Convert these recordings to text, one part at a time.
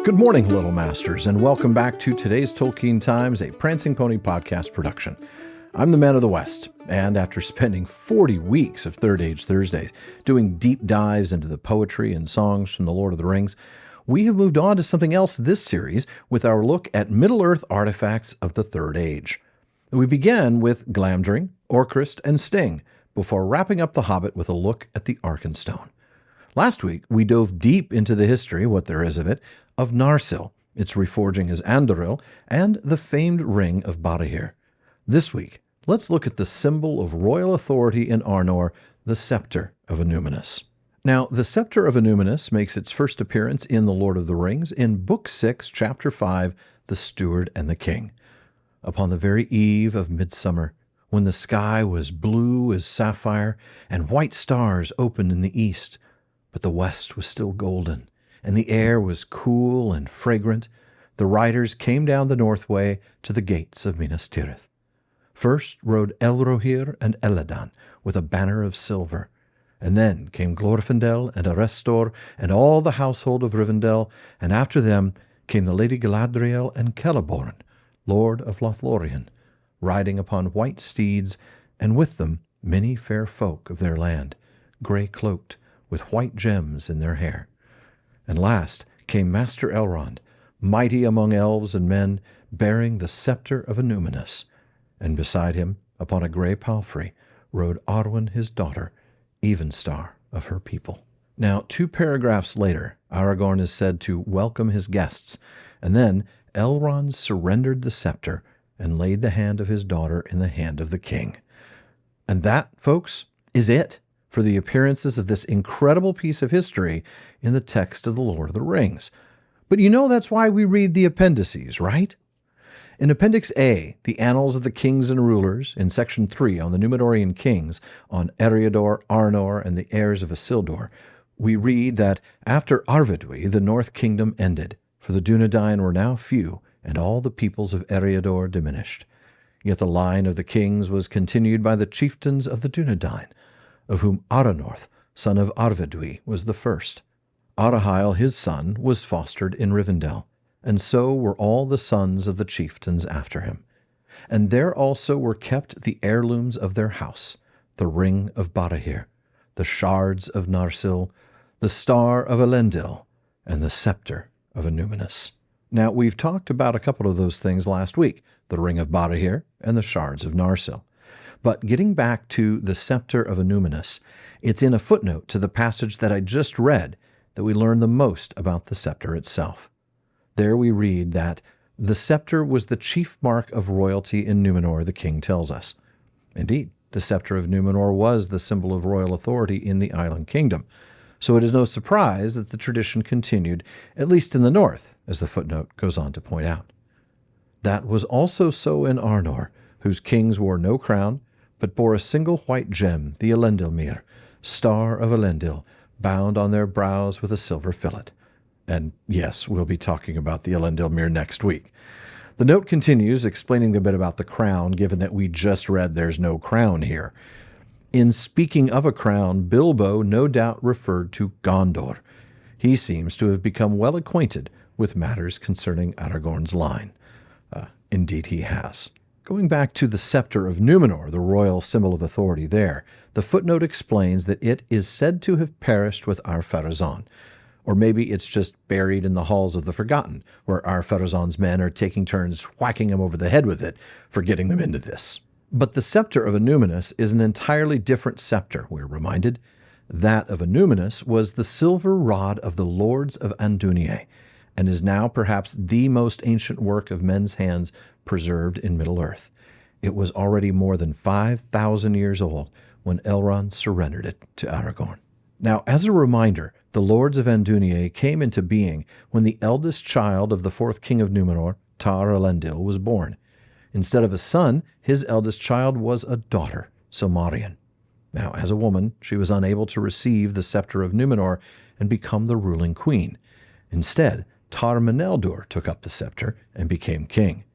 Good morning, Little Masters, and welcome back to today's Tolkien Times, a Prancing Pony podcast production. I'm the Man of the West, and after spending 40 weeks of Third Age Thursdays doing deep dives into the poetry and songs from the Lord of the Rings, we have moved on to something else this series with our look at Middle-earth artifacts of the Third Age. We began with Glamdring, Orcrist, and Sting, before wrapping up The Hobbit with a look at the Arkenstone. Last week, we dove deep into the history, what there is of it, of Narsil, its reforging as Andoril, and the famed ring of Barahir. This week, let's look at the symbol of royal authority in Arnor, the Sceptre of Annúminas. Now, the Sceptre of Annúminas makes its first appearance in The Lord of the Rings in Book 6, Chapter 5, The Steward and the King. Upon the very eve of midsummer, when the sky was blue as sapphire and white stars opened in the east, but the west was still golden, and the air was cool and fragrant, the riders came down the north way to the gates of Minas Tirith. First rode Elrohir and Elladan with a banner of silver, and then came Glorfindel and Arestor and all the household of Rivendell, and after them came the Lady Galadriel and Celeborn, Lord of Lothlorien, riding upon white steeds, and with them many fair folk of their land, grey-cloaked, with white gems in their hair. And last came Master Elrond, mighty among elves and men, bearing the Sceptre of Annúminas, and beside him, upon a grey palfrey, rode Arwen his daughter, Evenstar of her people. Now, 2 paragraphs later, Aragorn is said to welcome his guests, and then Elrond surrendered the scepter and laid the hand of his daughter in the hand of the king. And that, folks, is it for the appearances of this incredible piece of history in the text of The Lord of the Rings. But you know that's why we read the appendices, right? In Appendix A, the Annals of the Kings and Rulers, in Section 3 on the Númenórean kings, on Eriador, Arnor, and the heirs of Isildur, we read that after Arvedui, the North Kingdom ended, for the Dúnedain were now few, and all the peoples of Eriador diminished. Yet the line of the kings was continued by the chieftains of the Dúnedain, of whom Aranorth, son of Arvedui, was the first. Arahil, his son, was fostered in Rivendell, and so were all the sons of the chieftains after him. And there also were kept the heirlooms of their house, the ring of Barahir, the shards of Narsil, the star of Elendil, and the sceptre of Annúminas. Now, we've talked about a couple of those things last week, the ring of Barahir and the shards of Narsil. But getting back to the Sceptre of Annúminas, it's in a footnote to the passage that I just read that we learn the most about the scepter itself. There we read that the scepter was the chief mark of royalty in Númenor, the king tells us. Indeed, the Sceptre of Númenor was the symbol of royal authority in the Island Kingdom, so it is no surprise that the tradition continued, at least in the north, as the footnote goes on to point out. That was also so in Arnor, whose kings wore no crown, but bore a single white gem, the Elendilmir, star of Elendil, bound on their brows with a silver fillet. And yes, we'll be talking about the Elendilmir next week. The note continues, explaining a bit about the crown, given that we just read there's no crown here. In speaking of a crown, Bilbo no doubt referred to Gondor. He seems to have become well acquainted with matters concerning Aragorn's line. Indeed he has. Going back to the Sceptre of Númenor, the royal symbol of authority there, the footnote explains that it is said to have perished with Ar-Pharazôn. Or maybe it's just buried in the halls of the Forgotten, where Ar-Pharazôn's men are taking turns whacking him over the head with it for getting them into this. But the Sceptre of Annúminas is an entirely different scepter, we're reminded. That of Annúminas was the silver rod of the Lords of Andúnié, and is now perhaps the most ancient work of men's hands preserved in Middle-earth. It was already more than 5,000 years old when Elrond surrendered it to Aragorn. Now, as a reminder, the Lords of Andúnié came into being when the eldest child of the 4th king of Númenor, Tar Elendil, was born. Instead of a son, his eldest child was a daughter, Silmarien. Now, as a woman, she was unable to receive the Sceptre of Númenor and become the ruling queen. Instead, Tar Meneldur took up the scepter and became king.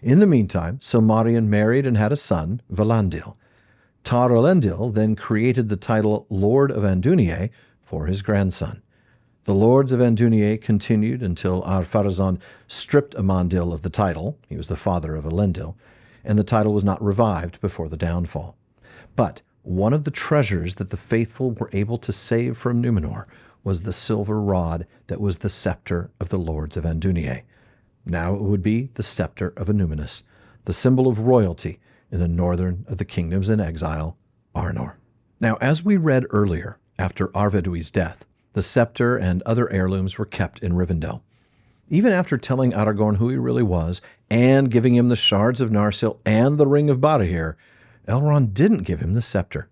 In the meantime, Silmarien married and had a son, Valandil. Tar Elendil then created the title Lord of Andúnié for his grandson. The lords of Andúnië continued until Ar-Pharazôn stripped Amandil of the title. He was the father of Elendil, and the title was not revived before the downfall. But one of the treasures that the faithful were able to save from Númenor was the silver rod that was the scepter of the lords of Andúnië. Now it would be the Sceptre of Annúminas, the symbol of royalty in the northern of the kingdoms in exile, Arnor. Now, as we read earlier, after Arvedwy's death, the scepter and other heirlooms were kept in Rivendell. Even after telling Aragorn who he really was, and giving him the shards of Narsil and the Ring of Barahir, Elrond didn't give him the scepter.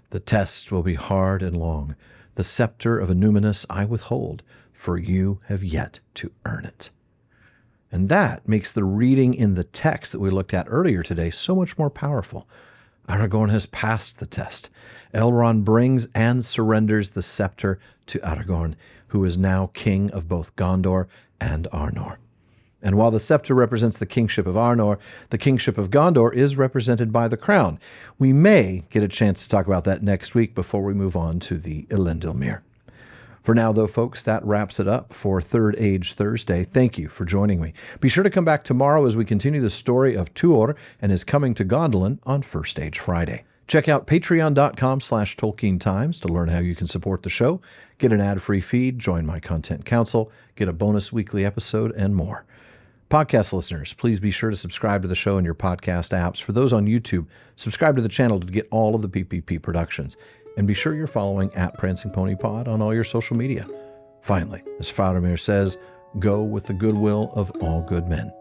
The test will be hard and long. The Sceptre of Annúminas I withhold, for you have yet to earn it. And that makes the reading in the text that we looked at earlier today so much more powerful. Aragorn has passed the test. Elrond brings and surrenders the scepter to Aragorn, who is now king of both Gondor and Arnor. And while the scepter represents the kingship of Arnor, the kingship of Gondor is represented by the crown. We may get a chance to talk about that next week before we move on to the Elendilmere. For now, though, folks, that wraps it up for Third Age Thursday. Thank you for joining me. Be sure to come back tomorrow as we continue the story of Tuor and his coming to Gondolin on First Age Friday. Check out patreon.com/Tolkien Times to learn how you can support the show, get an ad-free feed, join my content council, get a bonus weekly episode, and more. Podcast listeners, please be sure to subscribe to the show in your podcast apps. For those on YouTube, subscribe to the channel to get all of the PPP productions. And be sure you're following @PrancingPonyPod on all your social media. Finally, as Faramir says, go with the goodwill of all good men.